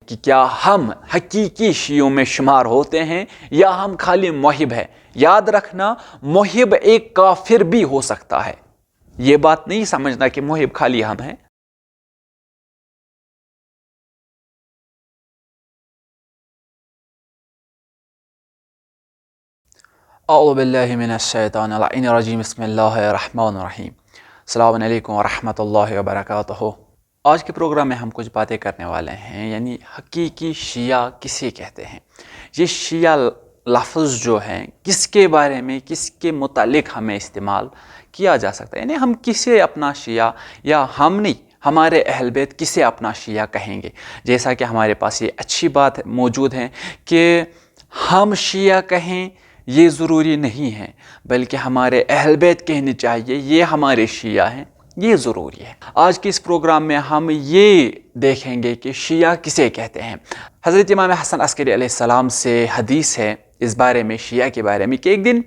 کہ کیا ہم حقیقی شیعوں میں شمار ہوتے ہیں یا ہم خالی محب ہیں۔ یاد رکھنا، محب ایک کافر بھی ہو سکتا ہے، یہ بات نہیں سمجھنا کہ محب خالی ہم ہیں۔ اعوذ باللہ من الشیطان اللعین الرجیم، بسم اللہ الرحمن الرحیم۔ السلام علیکم ورحمۃ اللہ وبرکاتہ۔ آج کے پروگرام میں ہم کچھ باتیں کرنے والے ہیں، یعنی حقیقی شیعہ کسے کہتے ہیں۔ یہ شیعہ لفظ جو ہیں کس کے بارے میں، کس کے متعلق ہمیں استعمال کیا جا سکتا ہے، یعنی ہم کسے اپنا شیعہ، یا ہم نہیں، ہمارے اہل بیت کسے اپنا شیعہ کہیں گے۔ جیسا کہ ہمارے پاس یہ اچھی بات موجود ہے کہ ہم شیعہ کہیں، یہ ضروری نہیں ہے، بلکہ ہمارے اہل بیت کہنے چاہیے یہ ہمارے شیعہ ہیں، یہ ضروری ہے۔ آج کے اس پروگرام میں ہم یہ دیکھیں گے کہ شیعہ کسے کہتے ہیں۔ حضرت امام حسن عسکری علیہ السلام سے حدیث ہے اس بارے میں، شیعہ کے بارے میں، کہ ایک دن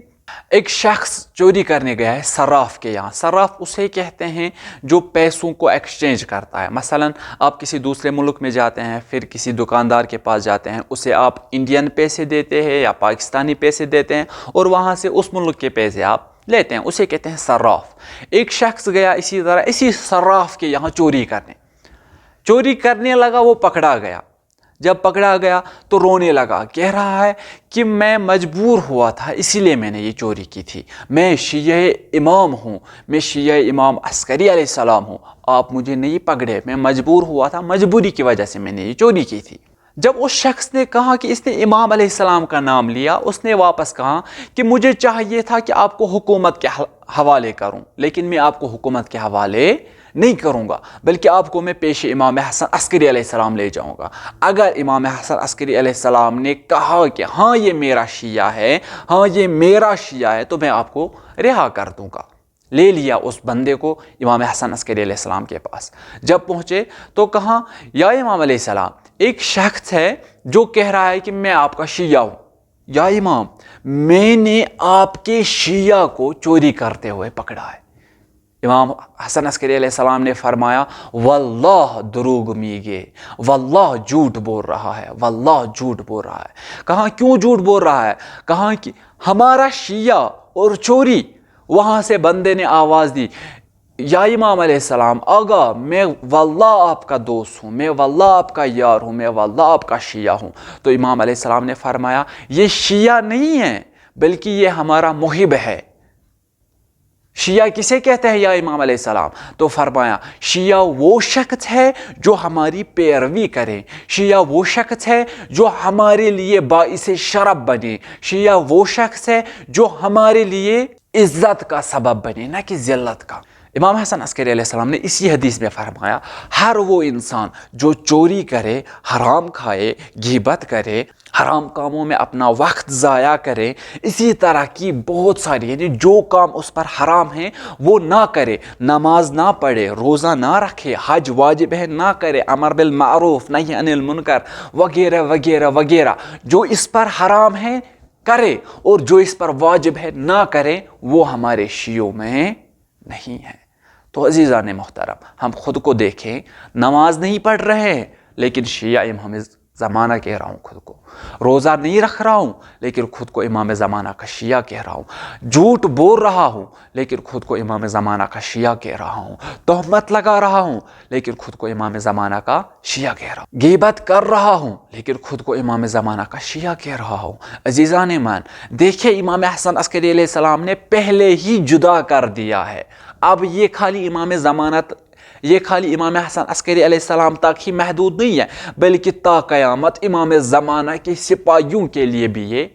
ایک شخص چوری کرنے گیا ہے صراف کے یہاں۔ صراف اسے کہتے ہیں جو پیسوں کو ایکسچینج کرتا ہے۔ مثلا آپ کسی دوسرے ملک میں جاتے ہیں، پھر کسی دکاندار کے پاس جاتے ہیں، اسے آپ انڈین پیسے دیتے ہیں یا پاکستانی پیسے دیتے ہیں، اور وہاں سے اس ملک کے پیسے آپ لیتے ہیں، اسے کہتے ہیں صراف۔ ایک شخص گیا اسی طرح اسی صراف کے یہاں چوری کرنے لگا، وہ پکڑا گیا۔ جب پکڑا گیا تو رونے لگا، کہہ رہا ہے کہ میں مجبور ہوا تھا، اسی لیے میں نے یہ چوری کی تھی، میں شیعہ امام ہوں، میں شیعہ امام عسکری علیہ السلام ہوں، آپ مجھے نہیں پکڑے، میں مجبور ہوا تھا، مجبوری کی وجہ سے میں نے یہ چوری کی تھی۔ جب اس شخص نے کہا کہ اس نے امام علیہ السلام کا نام لیا، اس نے واپس کہا کہ مجھے چاہیے تھا کہ آپ کو حکومت کے حوالے کروں، لیکن میں آپ کو حکومت کے حوالے نہیں کروں گا، بلکہ آپ کو میں پیش امام حسن عسکری علیہ السلام لے جاؤں گا۔ اگر امام حسن عسکری علیہ السلام نے کہا کہ ہاں یہ میرا شیعہ ہے، ہاں یہ میرا شیعہ ہے، تو میں آپ کو رہا کر دوں گا۔ لے لیا اس بندے کو امام حسن عسکری علیہ السلام کے پاس۔ جب پہنچے تو کہا، یا امام علیہ السلام، ایک شخص ہے جو کہہ رہا ہے کہ میں آپ کا شیعہ ہوں۔ یا امام، میں نے آپ کے شیعہ کو چوری کرتے ہوئے پکڑا ہے۔ امام حسن عسکری علیہ السلام نے فرمایا، واللہ دروغ میگے، واللہ جھوٹ بول رہا ہے، واللہ جھوٹ بول رہا ہے۔ کہاں کیوں جھوٹ بول رہا ہے؟ کہاں کہ ہمارا شیعہ اور چوری۔ وہاں سے بندے نے آواز دی، یا امام علیہ السلام، آگا میں واللہ آپ کا دوست ہوں، میں واللہ آپ کا یار ہوں، میں واللہ آپ کا شیعہ ہوں۔ تو امام علیہ السلام نے فرمایا، یہ شیعہ نہیں ہے بلکہ یہ ہمارا محب ہے۔ شیعہ کسے کہتے ہیں یا امام علیہ السلام؟ تو فرمایا، شیعہ وہ شخص ہے جو ہماری پیروی کرے، شیعہ وہ شخص ہے جو ہمارے لیے باعث شرف بنے، شیعہ وہ شخص ہے جو ہمارے لیے عزت کا سبب بنے، نہ کہ ذلت کا۔ امام حسن عسکری علیہ السلام نے اسی حدیث میں فرمایا، ہر وہ انسان جو چوری کرے، حرام کھائے، غیبت کرے، حرام کاموں میں اپنا وقت ضائع کرے، اسی طرح کی بہت ساری، یعنی جو کام اس پر حرام ہیں وہ نہ کرے، نماز نہ پڑھے، روزہ نہ رکھے، حج واجب ہے نہ کرے، امر بالمعروف نہی عن المنکر وغیرہ وغیرہ وغیرہ، جو اس پر حرام ہے کرے اور جو اس پر واجب ہے نہ کرے، وہ ہمارے شیعوں میں نہیں ہے۔ تو عزیزان محترم، ہم خود کو دیکھیں، نماز نہیں پڑھ رہے ہیں لیکن شیعہ امام زمانہ کہہ رہا ہوں خود کو، روزہ نہیں رکھ رہا ہوں لیکن خود کو امام زمانہ کا شیعہ کہہ رہا ہوں، جھوٹ بول رہا ہوں لیکن خود کو امام زمانہ کا شیعہ کہہ رہا ہوں، تہمت لگا رہا ہوں لیکن خود کو امام زمانہ کا شیعہ کہہ رہا ہوں، غیبت کر رہا ہوں لیکن خود کو امام زمانہ کا شیعہ کہہ رہا ہوں۔ عزیزان ایمان، دیکھیں امام حسن عسکری علیہ السلام نے پہلے ہی جدا کر دیا ہے۔ اب یہ خالی امام حسن عسکری علیہ السلام تک ہی محدود نہیں ہے، بلکہ تا قیامت امام زمانہ کے سپاہیوں کے لیے بھی یہ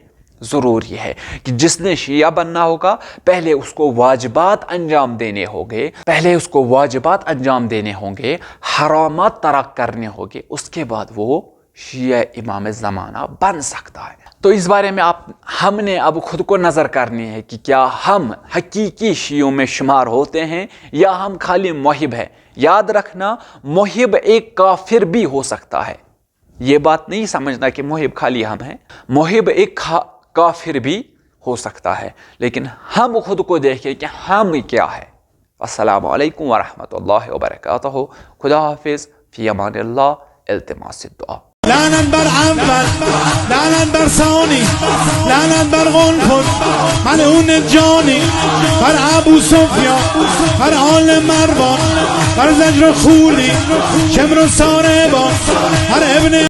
ضروری ہے کہ جس نے شیعہ بننا ہوگا، پہلے اس کو واجبات انجام دینے ہوں گے، حرامات ترک کرنے ہوں گے، اس کے بعد وہ شیعہ امام زمانہ بن سکتا ہے۔ تو اس بارے میں ہم نے اب خود کو نظر کرنی ہے کہ کیا ہم حقیقی شیعوں میں شمار ہوتے ہیں یا ہم خالی محب ہیں۔ یاد رکھنا، محب ایک کافر بھی ہو سکتا ہے، یہ بات نہیں سمجھنا کہ محب خالی ہم ہیں، محب ایک کافر بھی ہو سکتا ہے، لیکن ہم خود کو دیکھیں کہ ہم کیا ہے۔ السلام علیکم ورحمۃ اللہ وبرکاتہ۔ خدا حافظ، فی امان اللہ، التماس الدعا۔ لعنت بر اول، لعنت بر ثانی، لعنت بر قلقل ملعون جانی، بر ابو سفیان، بر آل مروان، بر زجر خولی شمر و ساربان، بر ابن